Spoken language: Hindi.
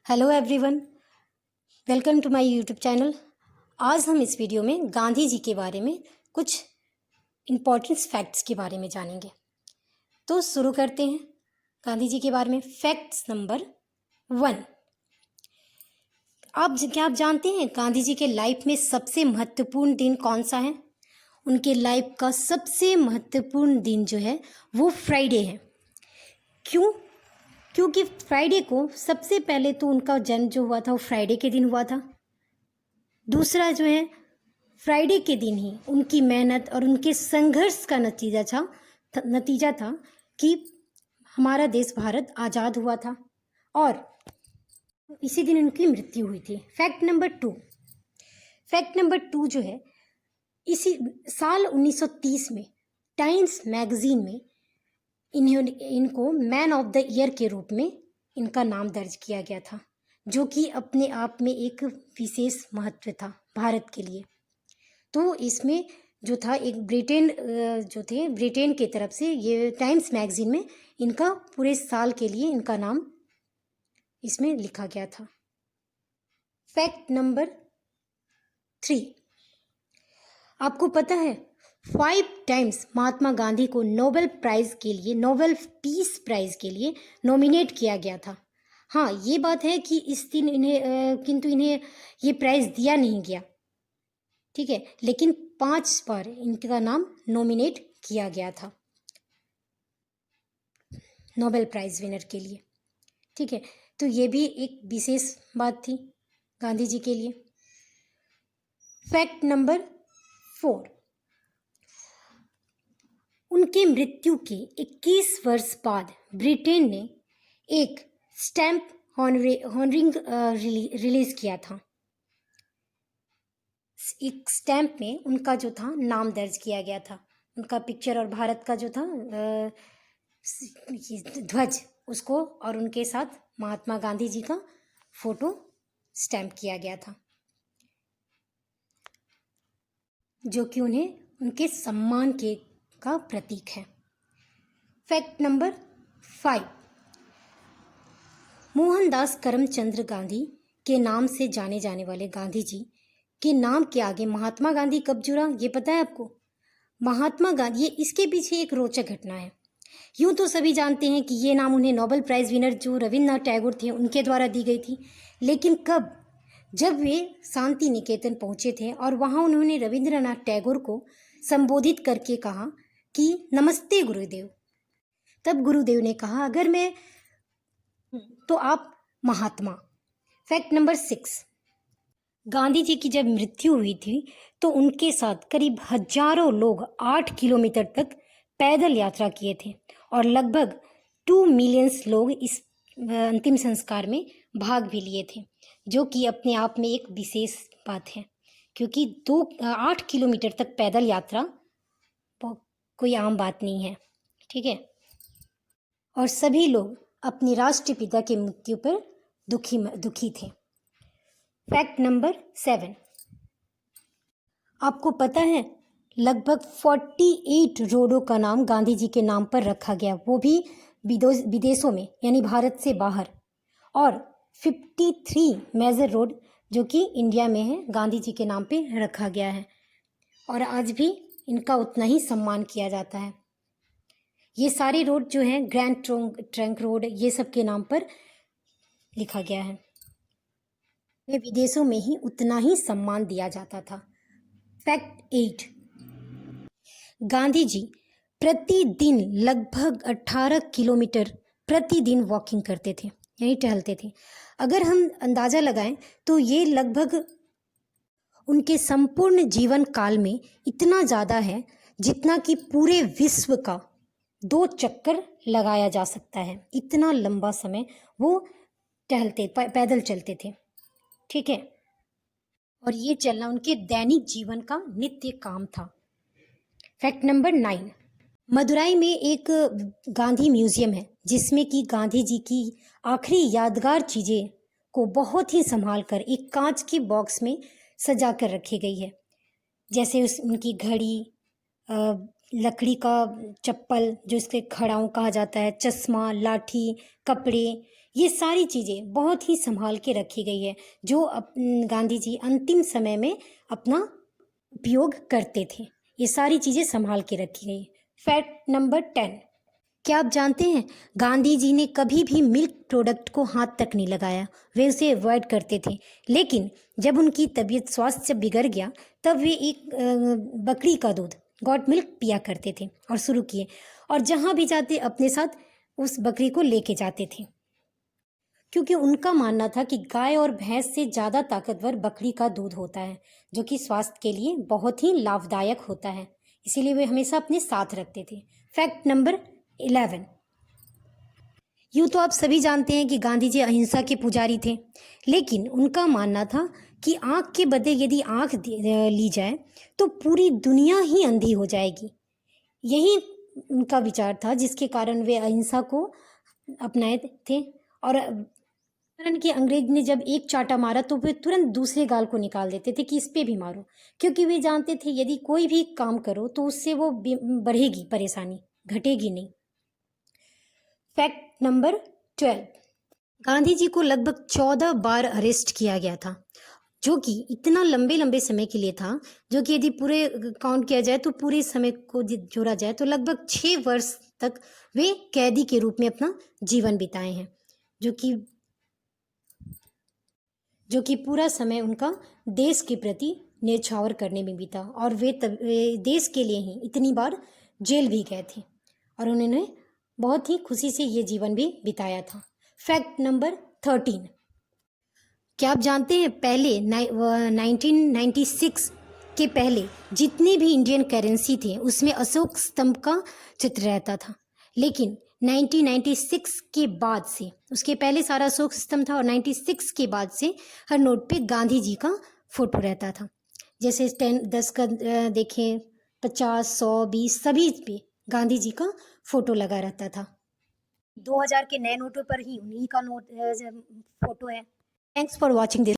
Hello everyone, welcome to my YouTube channel. आज हम इस वीडियो में गांधी जी के बारे में कुछ इम्पोर्टेंट फैक्ट्स के बारे में जानेंगे। तो शुरू करते हैं गांधी जी के बारे में। Facts number 1। क्या आप जानते हैं गांधी जी के लाइफ में सबसे महत्वपूर्ण दिन कौन सा है? उनके लाइफ का सबसे महत्वपूर्ण दिन जो है वो फ्राइडे है। क्यों? क्योंकि फ्राइडे को सबसे पहले तो उनका जन्म जो हुआ था वो फ्राइडे के दिन हुआ था। दूसरा जो है, फ्राइडे के दिन ही उनकी मेहनत और उनके संघर्ष का नतीजा था कि हमारा देश भारत आज़ाद हुआ था और इसी दिन उनकी मृत्यु हुई थी। फैक्ट नंबर 2 जो है, इसी साल 1930 में टाइम्स मैगजीन में इनको मैन ऑफ द ईयर के रूप में इनका नाम दर्ज किया गया था, जो कि अपने आप में एक विशेष महत्व था भारत के लिए। तो इसमें जो था एक ब्रिटेन के तरफ से ये टाइम्स मैगजीन में इनका पूरे साल के लिए इनका नाम इसमें लिखा गया था। फैक्ट नंबर 3, आपको पता है 5 टाइम्स महात्मा गांधी को नोबेल पीस प्राइज के लिए नॉमिनेट किया गया था। हाँ, ये बात है कि इस दिन किंतु इन्हें ये प्राइज दिया नहीं गया, ठीक है, लेकिन 5 बार इनका नाम नॉमिनेट किया गया था नोबेल प्राइज विनर के लिए, ठीक है। तो ये भी एक विशेष बात थी गांधी जी के लिए। फैक्ट नंबर 4, उनके मृत्यु के 21 वर्ष बाद ब्रिटेन ने एक स्टैम्प हॉनरिंग रिलीज किया था। एक स्टैम्प में उनका जो था नाम दर्ज किया गया था, उनका पिक्चर और भारत का जो था ध्वज उसको और उनके साथ महात्मा गांधी जी का फोटो स्टैम्प किया गया था, जो कि उन्हें उनके सम्मान का प्रतीक है। फैक्ट नंबर 5, मोहनदास करमचंद गांधी के नाम से जाने जाने वाले गांधी जी के नाम के आगे महात्मा गांधी कब जुड़ा, ये पता है आपको? महात्मा गांधी, ये इसके पीछे एक रोचक घटना है। यूं तो सभी जानते हैं कि ये नाम उन्हें नोबेल प्राइज विनर जो रविन्द्रनाथ टैगोर थे उनके द्वारा दी गई थी, लेकिन कब? जब वे शांति निकेतन पहुंचे थे और वहां उन्होंने रविन्द्रनाथ टैगोर को संबोधित करके कहा कि नमस्ते गुरुदेव। तब गुरुदेव ने कहा अगर मैं तो आप महात्मा। फैक्ट नंबर 6, गांधी जी की जब मृत्यु हुई थी तो उनके साथ करीब हजारों लोग 8 किलोमीटर तक पैदल यात्रा किए थे और लगभग 2 मिलियन लोग इस अंतिम संस्कार में भाग भी लिए थे, जो कि अपने आप में एक विशेष बात है, क्योंकि 8 किलोमीटर तक पैदल यात्रा कोई आम बात नहीं है, ठीक है। और सभी लोग अपने राष्ट्रपिता की मृत्यु पर दुखी थे। फैक्ट नंबर 7, आपको पता है लगभग 48 रोडों का नाम गांधी जी के नाम पर रखा गया, वो भी विदेशों में यानी भारत से बाहर, और 53 मेजर रोड जो कि इंडिया में है गांधी जी के नाम पे रखा गया है और आज भी इनका उतना ही सम्मान किया जाता है। ये सारे रोड जो हैं ग्रैंड ट्रंक रोड ये सब के नाम पर लिखा गया है। ये विदेशों में ही उतना ही सम्मान दिया जाता था। फैक्ट 8, गांधी जी प्रतिदिन लगभग 18 किलोमीटर प्रतिदिन वॉकिंग करते थे यानी टहलते थे। अगर हम अंदाज़ा लगाएं तो ये लगभग उनके संपूर्ण जीवन काल में इतना ज़्यादा है जितना कि पूरे विश्व का 2 चक्कर लगाया जा सकता है। इतना लंबा समय वो पैदल चलते थे, ठीक है। और ये चलना उनके दैनिक जीवन का नित्य काम था। फैक्ट नंबर 9, मदुराई में एक गांधी म्यूजियम है जिसमें कि गांधी जी की आखिरी यादगार चीज़ें को बहुत ही संभाल कर एक कांच के बॉक्स में सजा कर रखी गई है, जैसे उनकी घड़ी, लकड़ी का चप्पल जो इसके खड़ाऊँ कहा जाता है, चश्मा, लाठी, कपड़े, ये सारी चीज़ें बहुत ही संभाल के रखी गई है जो गांधी जी अंतिम समय में अपना उपयोग करते थे। ये सारी चीज़ें संभाल के रखी गई। फैक्ट नंबर 10, क्या आप जानते हैं गांधी जी ने कभी भी मिल्क प्रोडक्ट को हाथ तक नहीं लगाया, वे उसे अवॉइड करते थे। लेकिन जब उनकी तबीयत स्वास्थ्य से बिगड़ गया तब वे एक बकरी का दूध गॉट मिल्क पिया करते थे और शुरू किए, और जहाँ भी जाते अपने साथ उस बकरी को लेके जाते थे, क्योंकि उनका मानना था कि गाय और भैंस से ज़्यादा ताकतवर बकरी का दूध होता है जो कि स्वास्थ्य के लिए बहुत ही लाभदायक होता है, इसीलिए वे हमेशा अपने साथ रखते थे। फैक्ट नंबर 11, यूँ तो आप सभी जानते हैं कि गांधी जी अहिंसा के पुजारी थे, लेकिन उनका मानना था कि आँख के बदले यदि आँख ली जाए तो पूरी दुनिया ही अंधी हो जाएगी। यही उनका विचार था जिसके कारण वे अहिंसा को अपनाए थे। और कारण कि अंग्रेज ने जब एक चाटा मारा तो वे तुरंत दूसरे गाल को निकाल देते थे कि इस पे भी मारो, क्योंकि वे जानते थे यदि कोई भी काम करो तो उससे वो बढ़ेगी परेशानी, घटेगी नहीं। फैक्ट नंबर 12, गांधी जी को लगभग 14 बार अरेस्ट किया गया था, जो कि इतना लंबे समय के लिए था, जो कि यदि पूरे काउंट किया जाए तो पूरे समय को जोड़ा जाए तो लगभग 6 वर्ष तक वे कैदी के रूप में अपना जीवन बिताए हैं, जो कि पूरा समय उनका देश के प्रति न्यौछावर करने में बीता, और वे देश के लिए ही इतनी बार जेल भी गए थे और उन्होंने बहुत ही खुशी से ये जीवन भी बिताया था। फैक्ट नंबर 13, क्या आप जानते हैं पहले 1996 के पहले जितने भी इंडियन करेंसी थे उसमें अशोक स्तंभ का चित्र रहता था, लेकिन 1996 के बाद से, उसके पहले सारा अशोक स्तंभ था और 96 के बाद से हर नोट पे गांधी जी का फोटो रहता था। जैसे 10 का देखें, 50, 100, 20 सभी पे गांधी जी का फोटो लगा रहता था। 2000 के नए नोटों पर ही उन्हीं का फोटो है। Thanks for watching this.